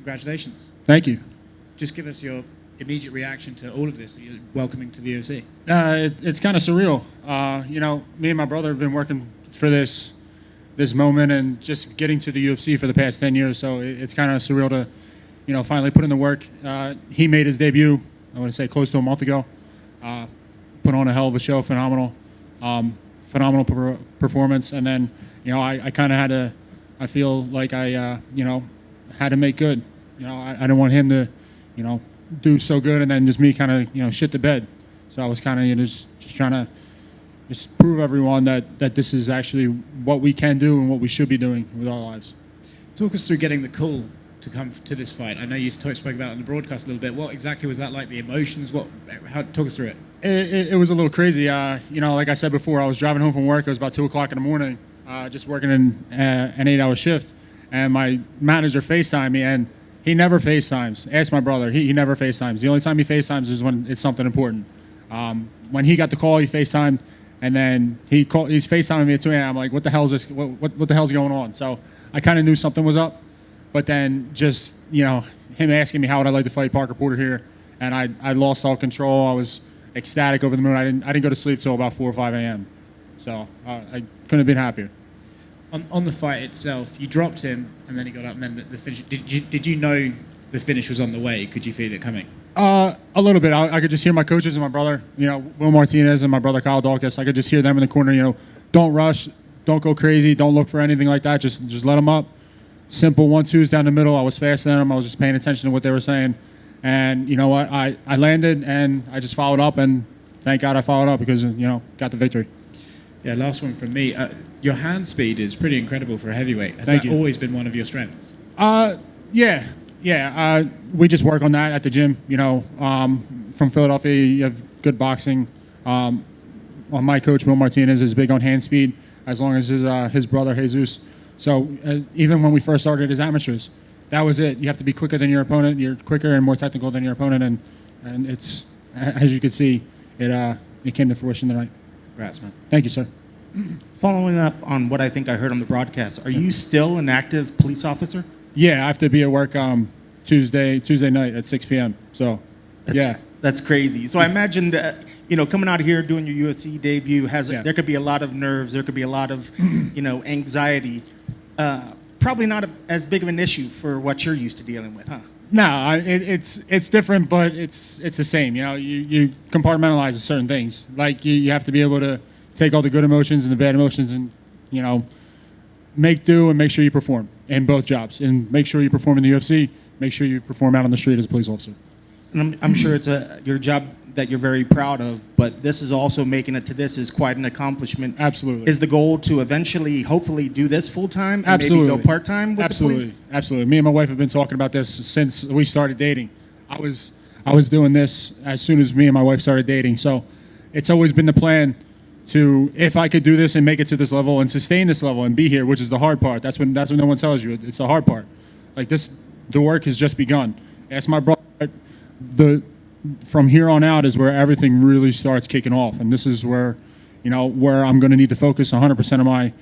Congratulations. Thank you. Just give us your immediate reaction to all of this, you're welcoming to the UFC. It's kind of surreal. Me and my brother have been working for this moment and just getting to the UFC for the past 10 years. So it's kind of surreal to, finally put in the work. He made his debut, I want to say close to a month ago. Put on a hell of a show, phenomenal performance. And then, I kind of had to, I feel like I, had to make good. I didn't want him to, do so good and then just me kind of, shit the bed. So I was kind of just trying to just prove everyone that this is actually what we can do and what we should be doing with our lives. Talk us through getting the call to come to this fight. I know you spoke about it on the broadcast a little bit. What exactly was that like? The emotions? Talk us through it. It was a little crazy. Like I said before, I was driving home from work. It was about 2 o'clock in the morning, just working in an 8-hour shift. And my manager FaceTimed me, and he never FaceTimes. Ask my brother. He never FaceTimes. The only time he FaceTimes is when it's something important. When he got the call, he FaceTimed, and then he's FaceTiming me at 2 a.m. I'm like, what the hell is this? What the hell's going on? So I kind of knew something was up. But then just, him asking me how would I like to fight Parker Porter here, and I lost all control. I was ecstatic over the moon. I didn't go to sleep till about 4 or 5 a.m. So I couldn't have been happier. On the fight itself, you dropped him, and then he got up, and then the finish. Did you know the finish was on the way? Could you feel it coming? A little bit. I could just hear my coaches and my brother, Will Martinez and my brother Kyle Daukaus. I could just hear them in the corner, don't rush, don't go crazy, don't look for anything like that. Just let them up. Simple 1-2s down the middle. I was faster than them. I was just paying attention to what they were saying. And you know what? I landed, and I just followed up, and thank God I followed up because, got the victory. Yeah, last one from me. Your hand speed is pretty incredible for a heavyweight. Has that always been one of your strengths? Yeah. We just work on that at the gym. From Philadelphia, you have good boxing. My coach, Will Martinez, is big on hand speed, as long as his brother, Jesus. So even when we first started as amateurs, that was it. You have to be quicker than your opponent. You're quicker and more technical than your opponent. And it's, as you can see, it came to fruition tonight. Congrats, man. Thank you, sir. Following up on what I think I heard on the broadcast, are you still an active police officer? Yeah, I have to be at work Tuesday night at 6 p.m. So, that's crazy. So I imagine that coming out here doing your UFC debut there could be a lot of nerves, there could be a lot of anxiety. Probably not as big of an issue for what you're used to dealing with, huh? No, it's different, but it's the same. You compartmentalize certain things. Like you have to be able to take all the good emotions and the bad emotions and make do and make sure you perform in both jobs and make sure you perform in the UFC. Make sure you perform out on the street as a police officer. And I'm sure it's your job that you're very proud of, but this is also making it to this is quite an accomplishment. Absolutely. Is the goal to eventually, hopefully, do this full time and Absolutely. maybe go part time with the police? Absolutely. Me and my wife have been talking about this since we started dating. I was doing this as soon as me and my wife started dating. So it's always been the plan to, if I could do this and make it to this level and sustain this level and be here, which is the hard part. That's when no one tells you. It's the hard part. Like the work has just begun. Ask my brother. From here on out is where everything really starts kicking off, and this is where, where I'm going to need to focus 100% of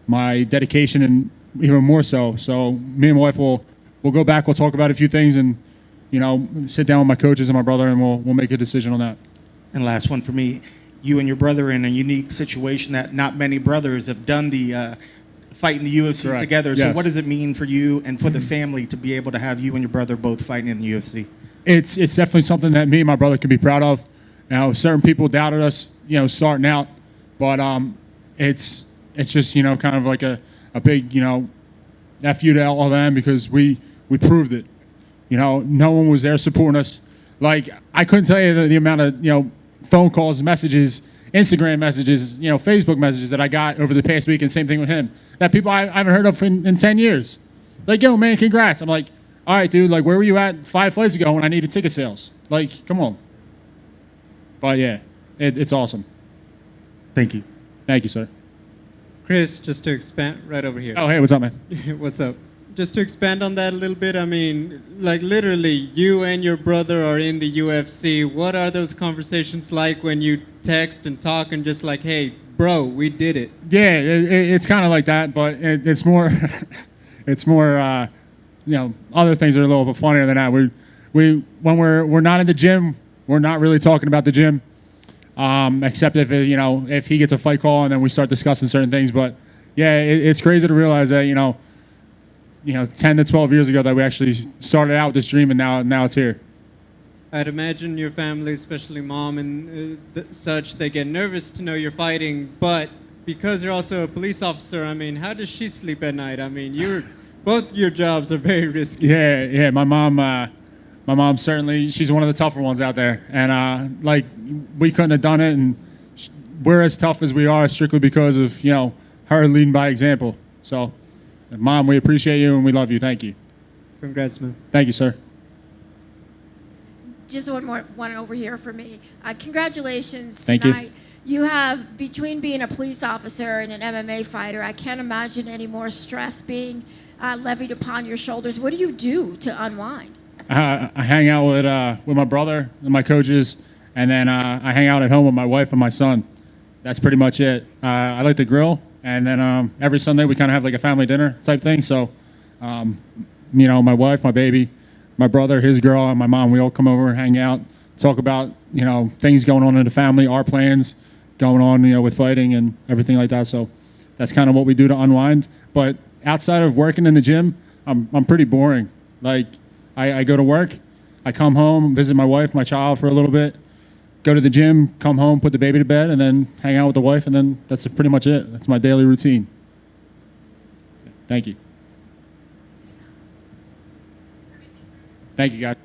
my dedication, and even more so. So me and my wife will go back. We'll talk about a few things, and sit down with my coaches and my brother, and we'll make a decision on that. And last one for me, you and your brother are in a unique situation that not many brothers have done the fight in the UFC Correct. together. Yes. So what does it mean for you and for the family to be able to have you and your brother both fighting in the UFC? It's definitely something that me and my brother can be proud of. Certain people doubted us, starting out, but it's just kind of like a big F you to all of them because we proved it. No one was there supporting us. Like I couldn't tell you the amount of phone calls, messages, Instagram messages, Facebook messages that I got over the past week, and same thing with him. That people I haven't heard of in 10 years. Like, yo, man, congrats. I'm like, all right, dude, like, where were you at 5 fights ago when I needed ticket sales? Like, come on. But, yeah, it's awesome. Thank you. Thank you, sir. Chris, just to expand right over here. Oh, hey, what's up, man? What's up? Just to expand on that a little bit, I mean, like literally, you and your brother are in the UFC. What are those conversations like when you text and talk and just like, hey, bro, we did it? Yeah, it's kind of like that, but it's more, other things that are a little bit funnier than that. When we're not in the gym, we're not really talking about the gym, except if he gets a fight call and then we start discussing certain things. But yeah, it's crazy to realize that 10 to 12 years ago that we actually started out with this dream, and now it's here. I'd imagine your family, especially mom and such, they get nervous to know you're fighting, but because you're also a police officer, I mean, how does she sleep at night? I mean, both your jobs are very risky. Yeah. My mom certainly, she's one of the tougher ones out there, and we couldn't have done it, and we're as tough as we are strictly because of her leading by example. So, Mom, we appreciate you and we love you. Thank you. Congrats, man. Thank you, sir. Just one over here for me. Congratulations Thank you. tonight. You have, between being a police officer and an MMA fighter, I can't imagine any more stress being levied upon your shoulders. What do you do to unwind? I hang out with my brother and my coaches, and then I hang out at home with my wife and my son. That's pretty much it. I like to grill, and then every Sunday we kind of have like a family dinner type thing. So, my wife, my baby, my brother, his girl, and my mom, we all come over and hang out, talk about, things going on in the family, our plans going on, with fighting and everything like that. So that's kind of what we do to unwind. But outside of working in the gym, I'm pretty boring. Like, I go to work, I come home, visit my wife, my child for a little bit, go to the gym, come home, put the baby to bed, and then hang out with the wife, and then that's pretty much it. That's my daily routine. Thank you. Thank you, guys.